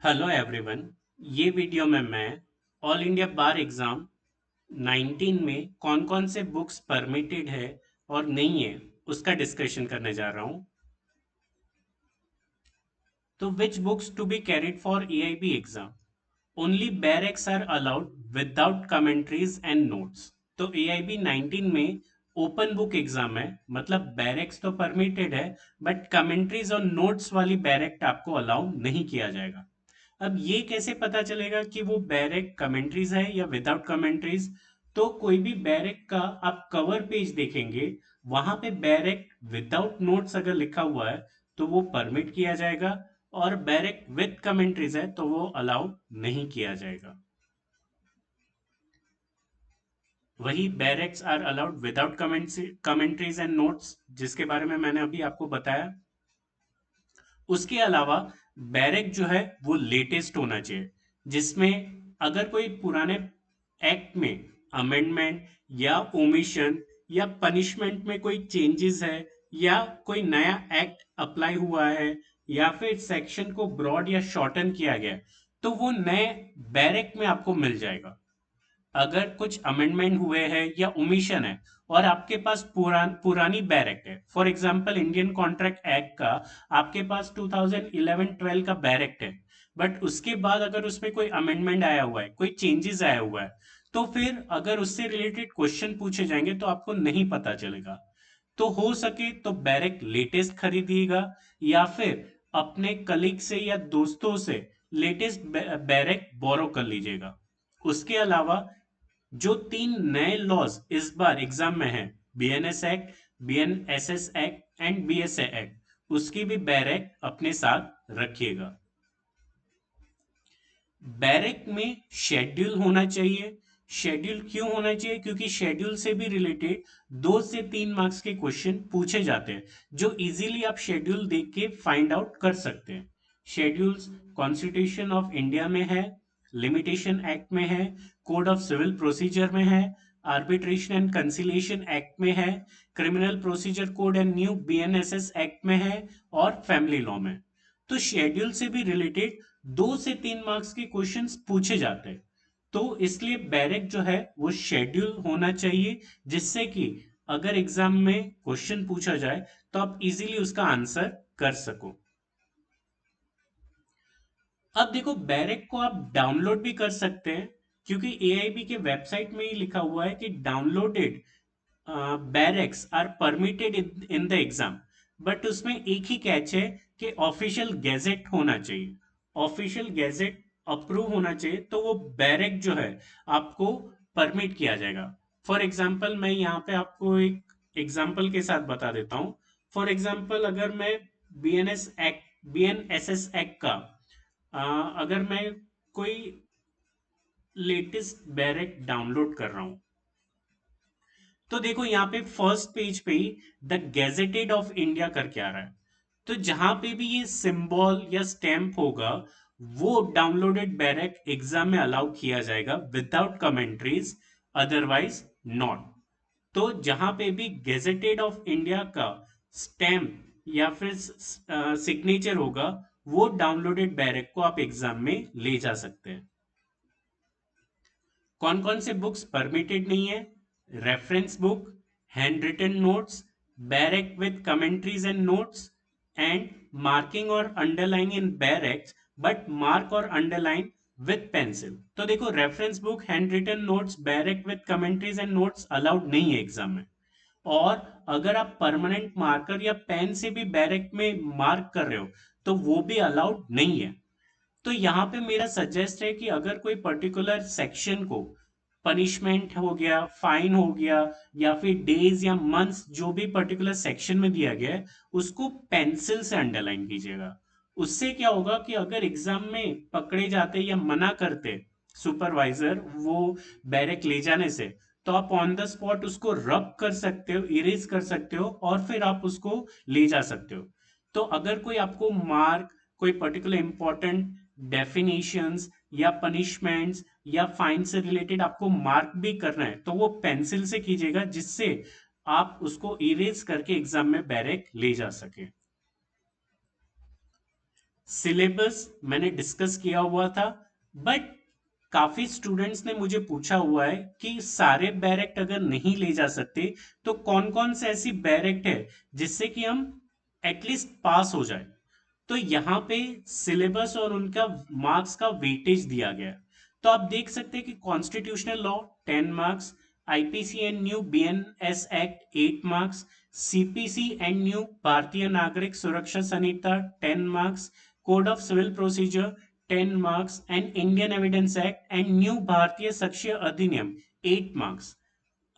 Hello everyone. ये video में मैं ऑल इंडिया बार एग्जाम 19 में कौन कौन से बुक्स परमिटेड है और नहीं है उसका डिस्कशन करने जा रहा हूँ। तो which books to be carried for AIB exam? Only bare acts are allowed without commentaries and notes. तो एआईबी 19 में ओपन बुक एग्जाम है, मतलब बैरेक्स तो परमिटेड है बट कमेंट्रीज और नोट्स वाली बैरेक्ट आपको अलाउ नहीं किया जाएगा। अब ये कैसे पता चलेगा कि वो बैरेक कमेंट्रीज है या विदाउट कमेंट्रीज? तो कोई भी बैरेक का आप कवर पेज देखेंगे, वहां पे बैरेक विदाउट नोट्स अगर लिखा हुआ है तो वो परमिट किया जाएगा, और बैरेक विद कमेंट्रीज है तो वो अलाउ नहीं किया जाएगा। वही bare acts are allowed without commentaries and notes, जिसके बारे में मैंने अभी आपको बताया। उसके अलावा बैरेक जो है वो लेटेस्ट होना चाहिए, जिसमें अगर कोई पुराने एक्ट में अमेंडमेंट या ओमिशन या पनिशमेंट में कोई चेंजेस है, या कोई नया एक्ट अप्लाई हुआ है, या फिर सेक्शन को ब्रॉड या शॉर्टन किया गया है, तो वो नए बैरेक में आपको मिल जाएगा। अगर कुछ अमेंडमेंट हुए हैं या ओमिशन है और आपके पास पुरानी बैरेक्ट है, for example Indian contract act का आपके पास 2011-12 का बैरेक्ट है, बट उसके बाद अगर उसमें कोई अमेंडमेंट आया हुआ है, कोई चेंजेस आया हुआ है, तो फिर अगर उससे रिलेटेड क्वेश्चन पूछे जाएंगे तो आपको नहीं पता चलेगा। तो हो सके तो बैरेक लेटेस्ट खरीदिएगा, या फिर अपने कलीग से या दोस्तों से लेटेस्ट बैरेक बोरो कर लीजिएगा। उसके अलावा जो तीन नए लॉज इस बार एग्जाम में हैं, BNS act, BNSS act and BSA act, उसकी भी बैरेक अपने साथ रखिएगा। बैरेक में शेड्यूल होना चाहिए। शेड्यूल क्यों होना चाहिए? क्योंकि शेड्यूल से भी रिलेटेड 2 से 3 मार्क्स के क्वेश्चन पूछे जाते हैं, जो इजीली आप शेड्यूल देख के फाइंड आउट कर सकते हैं। शेड्यूल्स कॉन्स्टिट्यूशन ऑफ इंडिया में है, लिमिटेशन एक्ट में है, कोड ऑफ सिविल प्रोसीजर में है, आर्बिट्रेशन एंड कंसिलिएशन एक्ट में है, criminal procedure code and new BNSS act में है, और फैमिली लॉ में। तो शेड्यूल से भी रिलेटेड 2 से 3 मार्क्स के क्वेश्चंस पूछे जाते हैं। तो इसलिए बैरेक जो है वो शेड्यूल होना चाहिए, जिससे कि अगर एग्जाम में क्वेश्चन पूछा जाए तो आप इजीली उसका आंसर कर सको। अब देखो, बैरेक को आप डाउनलोड भी कर सकते हैं, क्योंकि एआईबी के वेबसाइट में ही लिखा हुआ है कि downloaded bare acts are permitted in the exam. But उसमें एक ही कैच है कि ऑफिशियल गैजेट होना चाहिए। ऑफिशियल गैजेट अप्रूव होना चाहिए तो वो बैरेक जो है आपको परमिट किया जाएगा। फॉर एग्जाम्पल मैं यहाँ पे आपको एक एग्जाम्पल के साथ बता देता हूँ। फॉर एग्जाम्पल अगर मैं बीएनएसएस एक्ट का अगर मैं कोई लेटेस्ट बैरेक डाउनलोड कर रहा हूँ, तो देखो यहाँ पे फर्स्ट पेज पे ही द गैजेटेड ऑफ इंडिया करके आ रहा है। तो जहां पे भी ये सिंबल या स्टैंप होगा, वो डाउनलोडेड बैरक एग्जाम में अलाउ किया जाएगा विदाउट कमेंट्रीज, अदरवाइज नॉट। तो जहां पे भी गैजेटेड ऑफ इंडिया का स्टैंप या फिर सिग्नेचर होगा, वो डाउनलोडेड बैरक को आप एग्जाम में ले जा सकते हैं। कौन कौन से बुक्स परमिटेड नहीं है? Reference book, hand written notes, bare act with commentaries and notes, and marking और underline in bare acts, but mark और अंडरलाइन विद पेंसिल। तो देखो, reference book, hand written notes, bare act with commentaries and notes allowed नहीं है exam में। और अगर आप परमानेंट मार्कर या पेन से भी बैरेक में मार्क कर रहे हो तो वो भी अलाउड नहीं है। तो यहाँ पे मेरा सजेस्ट है कि अगर कोई पर्टिकुलर सेक्शन को पनिशमेंट हो गया, फाइन हो गया, या फिर डेज या मंथ्स जो भी पर्टिकुलर सेक्शन में दिया गया है, उसको पेंसिल से अंडरलाइन कीजिएगा। उससे क्या होगा कि अगर एग्जाम में पकड़े जाते या मना करते सुपरवाइजर वो बैरक ले जाने से, तो आप ऑन द स्पॉट उसको रब कर सकते हो, इरेज कर सकते हो, और फिर आप उसको ले जा सकते हो। तो अगर कोई आपको मार्क, कोई पर्टिकुलर इंपॉर्टेंट डेफिनेशंस या पनिशमेंट्स या फाइन से रिलेटेड आपको मार्क भी करना है, तो वो पेंसिल से कीजिएगा, जिससे आप उसको इरेज करके एग्जाम में बैरेक ले जा सके। सिलेबस मैंने डिस्कस किया हुआ था, बट काफी स्टूडेंट्स ने मुझे पूछा हुआ है कि सारे बैरेक्ट अगर नहीं ले जा सकते तो कौन कौन से ऐसी बैरेक्ट है जिससे कि हम एटलीस्ट पास हो जाए। तो यहाँ पे सिलेबस और उनका मार्क्स का वेटेज दिया गया है। तो आप देख सकते हैं कि constitutional law 10 marks, IPC and new BNS act 8 marks, CPC and new Bharatiya Nagarik Suraksha Sanhita 10 marks, code of civil procedure 10 marks and Indian evidence act and new Bharatiya Sakshya अधिनियम 8 मार्क्स।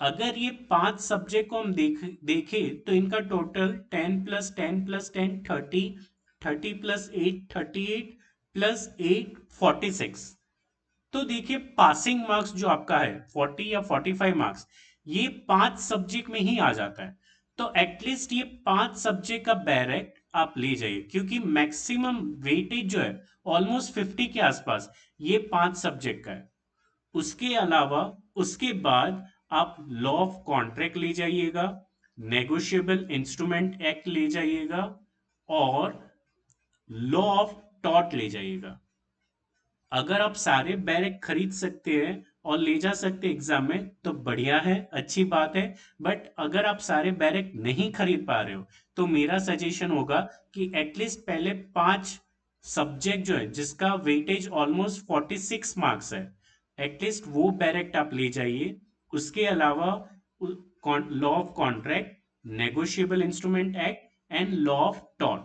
अगर ये 5 सब्जेक्ट को हम देखें तो इनका टोटल 10 + 10 + 10 30, 30 + 8 38 +8 46। तो देखिए पासिंग मार्क्स जो आपका है 40 या 45 मार्क्स, ये 5 सब्जेक्ट में ही आ जाता है। तो एटलीस्ट ये 5 सब्जेक्ट का बैरेक्ट आप ले जाइए, क्योंकि मैक्सिमम वेटेज जो है ऑलमोस्ट 50 के आसपास ये 5 सब्जेक्ट का है। उसके अलावा उसके बाद आप लॉ ऑफ कॉन्ट्रैक्ट ले जाइएगा, नेगोशिएबल इंस्ट्रूमेंट एक्ट ले जाइएगा और लॉ ऑफ टॉर्ट ले जाइएगा। अगर आप सारे बैरक खरीद सकते हैं और ले जा सकते एग्जाम में तो बढ़िया है, अच्छी बात है। बट अगर आप सारे बैरक नहीं खरीद पा रहे हो तो मेरा सजेशन होगा कि एटलीस्ट पहले 5 सब्जेक्ट जो है जिसका वेटेज ऑलमोस्ट 46 मार्क्स है, एटलीस्ट वो बैरक आप ले जाइए। उसके अलावा law of contract, negotiable instrument act and law of tort,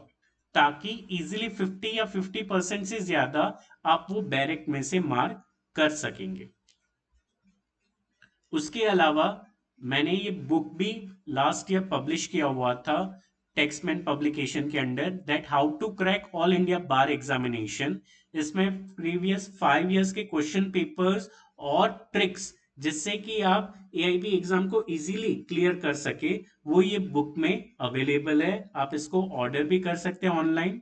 ताकि इजीली 50 या 50% से ज्यादा आप वो बैरक में से मार्क कर सकेंगे। उसके अलावा मैंने ये बुक भी लास्ट ईयर पब्लिश किया हुआ था टेक्समैन पब्लिकेशन के under, that how to crack all India bar examination. इसमें प्रीवियस 5 इयर्स के क्वेश्चन पेपर्स और ट्रिक्स जिससे कि आप एआईबी एग्जाम को इजीली क्लियर कर सके, वो ये बुक में अवेलेबल है। आप इसको ऑर्डर भी कर सकते हैं ऑनलाइन।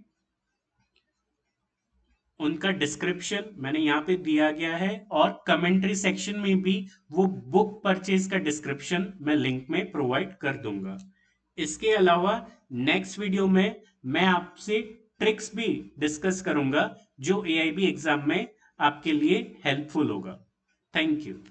उनका डिस्क्रिप्शन मैंने यहाँ पे दिया गया है और कमेंट्री सेक्शन में भी वो बुक परचेज का डिस्क्रिप्शन मैं लिंक में प्रोवाइड कर दूंगा। इसके अलावा नेक्स्ट वीडियो में मैं आपसे ट्रिक्स भी डिस्कस करूंगा जो एआईबी एग्जाम में आपके लिए हेल्पफुल होगा। Thank you.